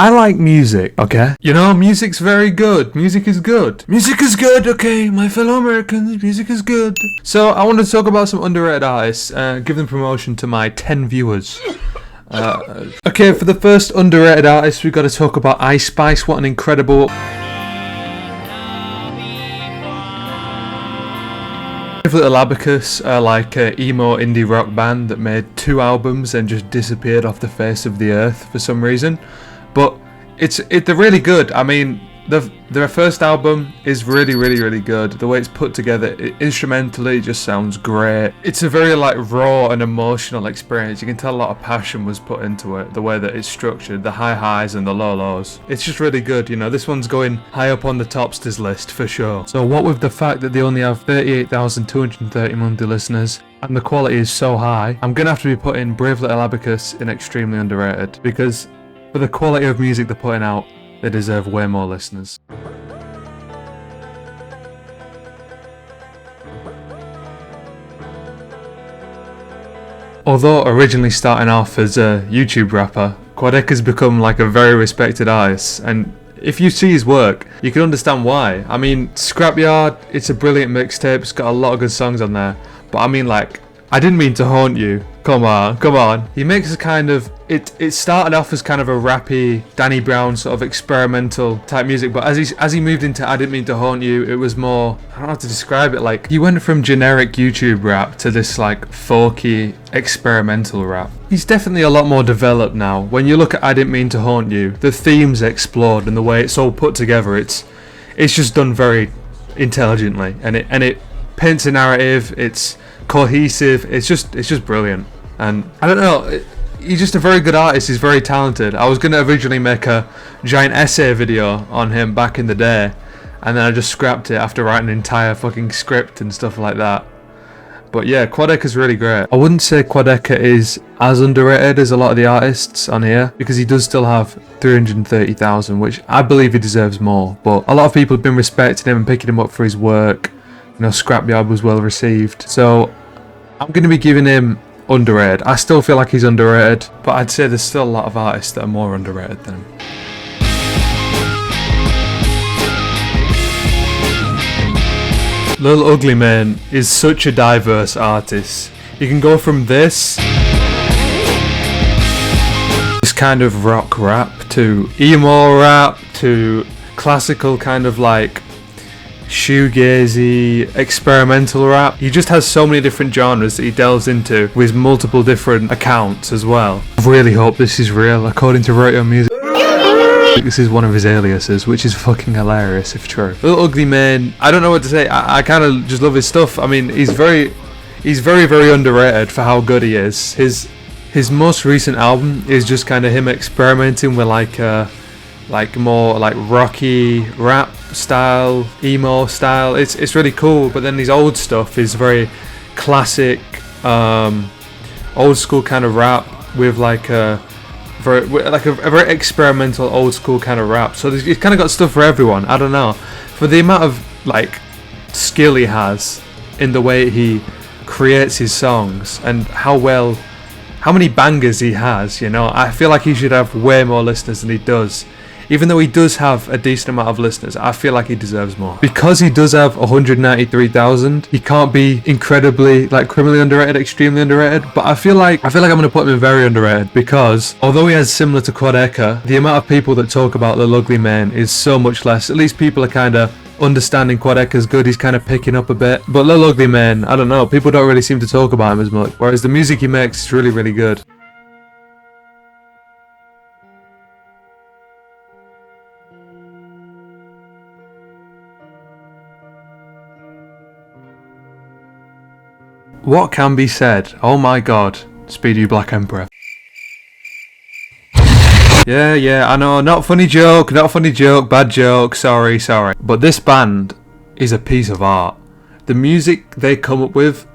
I like music, okay? You know, music's very good. Music is good. Music is good, okay, my fellow Americans, music is good. So, I want to talk about some underrated artists, give them promotion to my 10 viewers. Okay, for the first underrated artist, we've got to talk about Ice Spice. What an incredible... Little Abacus are like an emo indie rock band that made 2 albums and just disappeared off the face of the earth for some reason. But they're really good. I mean, their first album is really good. The way it's put together, instrumentally, just sounds great. It's a very like raw and emotional experience. You can tell a lot of passion was put into it. The way that it's structured, the high highs and the low lows. It's just really good. You know, this one's going high up on the Topsters list for sure. So what with the fact that they only have 38,230 monthly listeners, and the quality is so high, I'm gonna have to be putting Brave Little Abacus in extremely underrated, because for the quality of music they're putting out, they deserve way more listeners. Although originally starting off as a YouTube rapper, Quadeca's become like a very respected artist, and if you see his work, you can understand why. I mean, Scrapyard, it's a brilliant mixtape, it's got a lot of good songs on there, but I mean like, I didn't mean to haunt you. Come on. He makes a kind of... It started off as kind of a rappy, Danny Brown sort of experimental type music, but as he moved into I Didn't Mean to Haunt You, it was more... I don't know how to describe it, like... He went from generic YouTube rap to this like folky, experimental rap. He's definitely a lot more developed now. When you look at I Didn't Mean to Haunt You, the themes explode and the way it's all put together, it's just done very intelligently, and it paints a narrative, it's cohesive, it's just brilliant. And I don't know, he's just a very good artist, he's very talented. I was going to originally make a giant essay video on him back in the day, and then I just scrapped it after writing an entire fucking script and stuff like that. But yeah, Quadeca's really great. I wouldn't say Quadeca is as underrated as a lot of the artists on here, because he does still have 330,000, which I believe he deserves more. But a lot of people have been respecting him and picking him up for his work. You know, Scrapyard was well received. So I'm going to be giving him underrated. I still feel like he's underrated, but I'd say there's still a lot of artists that are more underrated than him. Lil Ugly Mane is such a diverse artist. You can go from this kind of rock rap to emo rap to classical kind of like shoegazy experimental rap. He just has so many different genres that he delves into with multiple different accounts as well. I really hope this is real. According to Write Your Music, this is one of his aliases, which is fucking hilarious if true. Lil Ugly Mane, I don't know what to say. I kind of just love his stuff. I mean, he's very underrated for how good he is. His most recent album is just kind of him experimenting with like more like rocky rap style, emo style. It's really cool. But then his old stuff is very classic, old school kind of rap with like a very experimental old school kind of rap. So he's kind of got stuff for everyone. I don't know, for the amount of like skill he has in the way he creates his songs and how many bangers he has. You know, I feel like he should have way more listeners than he does. Even though he does have a decent amount of listeners, I feel like he deserves more. Because he does have 193,000, he can't be incredibly, like, criminally underrated, extremely underrated. But I feel like I'm going to put him in very underrated, because although he has similar to Quadeca, the amount of people that talk about Lil Ugly Mane is so much less. At least people are kind of understanding Quadeca's good, he's kind of picking up a bit. But Lil Ugly Mane, I don't know, people don't really seem to talk about him as much. Whereas the music he makes is really, really good. What can be said? Oh my god. Godspeed You Black Emporer. Yeah, I know, not funny joke, bad joke, sorry. But this band is a piece of art. The music they come up with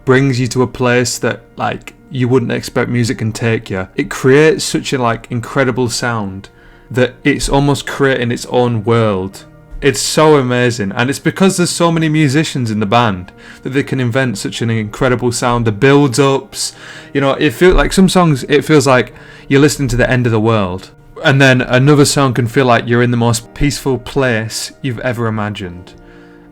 brings you to a place that, like, you wouldn't expect music can take you. It creates such a, like, incredible sound that it's almost creating its own world. It's so amazing, and it's because there's so many musicians in the band that they can invent such an incredible sound. The build-ups, you know, it feels like some songs, it feels like you're listening to the end of the world. And then another song can feel like you're in the most peaceful place you've ever imagined.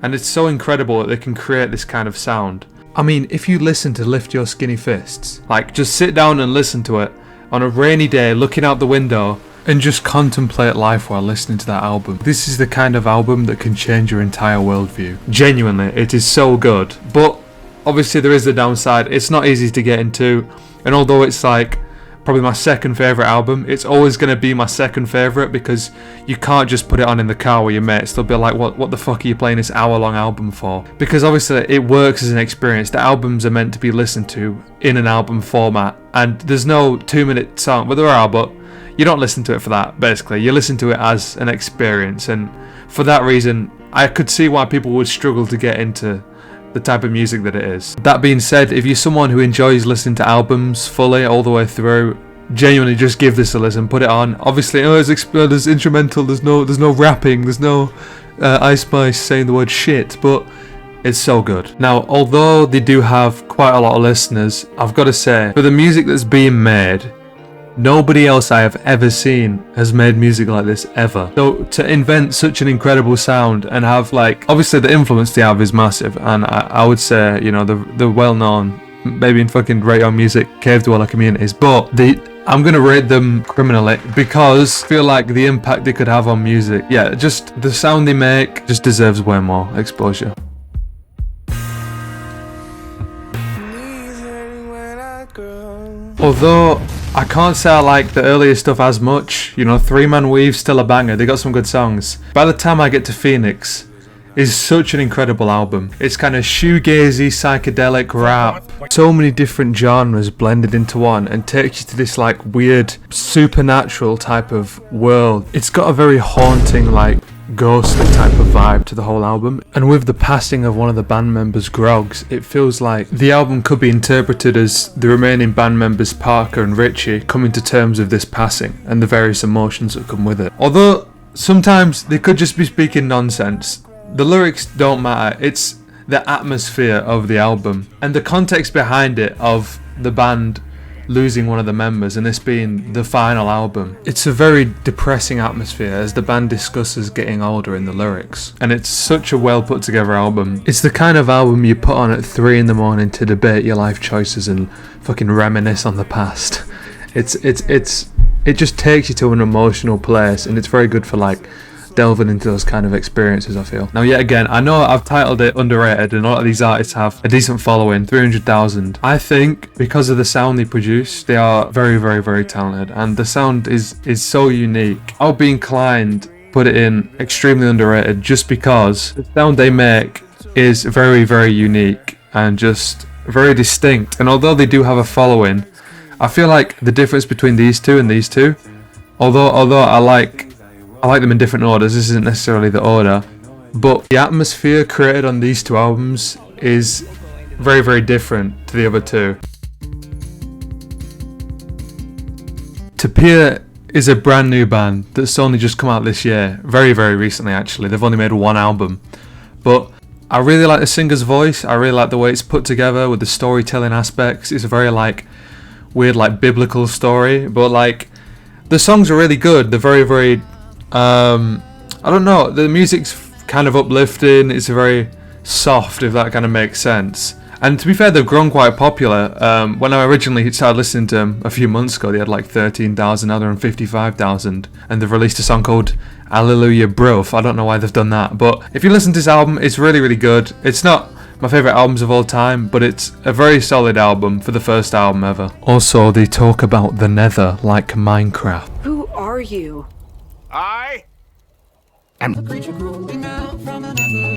And it's so incredible that they can create this kind of sound. I mean, if you listen to Lift Your Skinny Fists, like just sit down and listen to it on a rainy day, looking out the window, and just contemplate life while listening to that album. This is the kind of album that can change your entire worldview. Genuinely, it is so good. But obviously there is a downside. It's not easy to get into, and although it's like probably my second favourite album, it's always going to be my second favourite because you can't just put it on in the car with your mates. They'll be like, what the fuck are you playing this hour-long album for? Because obviously it works as an experience. The albums are meant to be listened to in an album format, and there's no 2-minute song, but there are, but you don't listen to it for that, basically. You listen to it as an experience, and for that reason, I could see why people would struggle to get into the type of music that it is. That being said, if you're someone who enjoys listening to albums fully all the way through, genuinely just give this a listen, put it on. Obviously, there's instrumental, there's no rapping, there's no Ice Spice saying the word shit, but it's so good. Now, although they do have quite a lot of listeners, I've got to say, for the music that's being made, nobody else I have ever seen has made music like this ever. So to invent such an incredible sound and have, like, obviously the influence they have is massive, and I would say, you know, the well-known, maybe in fucking radio music, cave dweller communities, but I'm gonna rate them criminally because I feel like the impact they could have on music, yeah, just the sound they make just deserves way more exposure. Although I can't say I like the earlier stuff as much, you know, Three Man Weave's still a banger, they got some good songs. By the time I get to Phoenix, it's such an incredible album. It's kind of shoegazy, psychedelic rap, so many different genres blended into one, and takes you to this like weird supernatural type of world. It's got a very haunting, like ghostly type of vibe to the whole album, and with the passing of one of the band members, Groggs, it feels like the album could be interpreted as the remaining band members Parker and Richie coming to terms with this passing and the various emotions that come with it. Although sometimes they could just be speaking nonsense, the lyrics don't matter, it's the atmosphere of the album and the context behind it of the band losing one of the members and this being the final album. It's a very depressing atmosphere as the band discusses getting older in the lyrics, and it's such a well put together album. It's the kind of album you put on at 3 a.m. to debate your life choices and fucking reminisce on the past. It just takes you to an emotional place, and it's very good for like delving into those kind of experiences, I feel. Now, yet again, I know I've titled it underrated, and a lot of these artists have a decent following, 300,000. I think because of the sound they produce, they are very, very, very talented, and the sound is so unique. I'll be inclined to put it in extremely underrated just because the sound they make is very, very unique and just very distinct. And although they do have a following, I feel like the difference between these two and these two, although I like them in different orders, this isn't necessarily the order, but the atmosphere created on these two albums is very, very different to the other two. Tapir is a brand new band that's only just come out this year, very, very recently actually. They've only made one album, but I really like the singer's voice. I really like the way it's put together with the storytelling aspects. It's a very like weird like biblical story, but like the songs are really good. They're very, very I don't know, the music's kind of uplifting, it's very soft, if that kind of makes sense. And to be fair, they've grown quite popular. When I originally started listening to them a few months ago, they had like 13,000, now they're on 55,000, and they've released a song called Alleluia Bruv. I don't know why they've done that, but if you listen to this album, it's really, really good. It's not my favourite albums of all time, but it's a very solid album for the first album ever. Also, they talk about the nether like Minecraft. Who are you?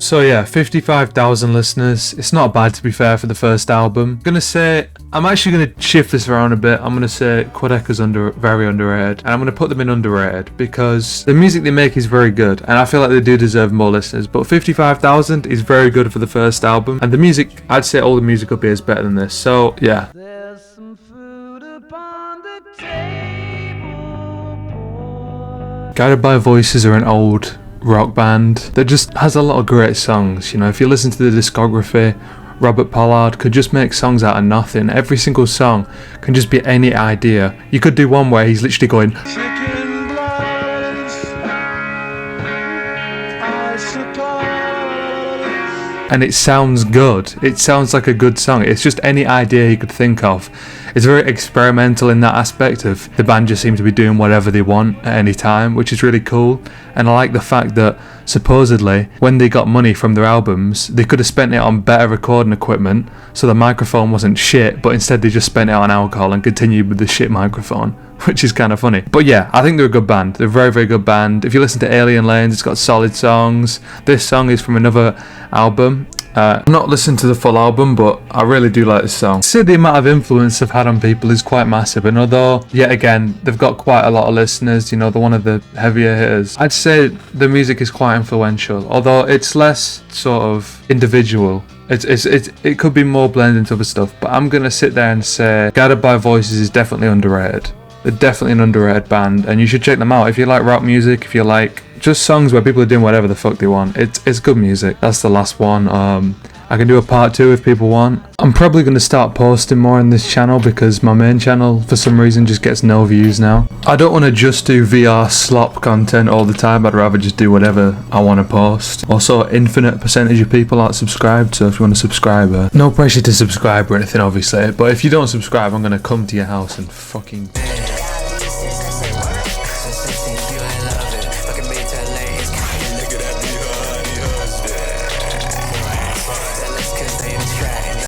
So yeah, 55,000 listeners. It's not bad, to be fair, for the first album. I'm actually going to shift this around a bit. I'm going to say Quadeca's very underrated, and I'm going to put them in underrated because the music they make is very good, and I feel like they do deserve more listeners. But 55,000 is very good for the first album, and the music, I'd say all the music up here is better than this. So yeah. There's some food upon the table, boy. Guided by Voices are an old rock band that just has a lot of great songs. You know, if you listen to the discography, Robert Pollard could just make songs out of nothing. Every single song can just be any idea. You could do one where he's literally going chicken and it sounds good. It sounds like a good song. It's just any idea you could think of. It's very experimental in that aspect of the band just seem to be doing whatever they want at any time, which is really cool. And I like the fact that supposedly when they got money from their albums, they could have spent it on better recording equipment, so the microphone wasn't shit, but instead they just spent it on alcohol and continued with the shit microphone, which is kind of funny. But yeah, I think they're a good band. They're a very, very good band. If you listen to Alien Lanes, it's got solid songs. This song is from another album. I've not listened to the full album, but I really do like this song. I'd say the amount of influence they've had on people is quite massive, and although, yet again, they've got quite a lot of listeners, you know, they're one of the heavier hitters, I'd say the music is quite influential, although it's less sort of individual. It could be more blended into other stuff, but I'm going to sit there and say Guided by Voices is definitely underrated. They're definitely an underrated band, and you should check them out if you like rock music, if you like just songs where people are doing whatever the fuck they want. It's good music. That's the last one. I can do a part 2 if people want. I'm probably going to start posting more on this channel because my main channel for some reason just gets no views now. I don't want to just do VR slop content all the time. I'd rather just do whatever I want to post. Also, infinite percentage of people aren't subscribed, so if you want to subscribe, no pressure to subscribe or anything obviously, but if you don't subscribe, I'm going to come to your house and fucking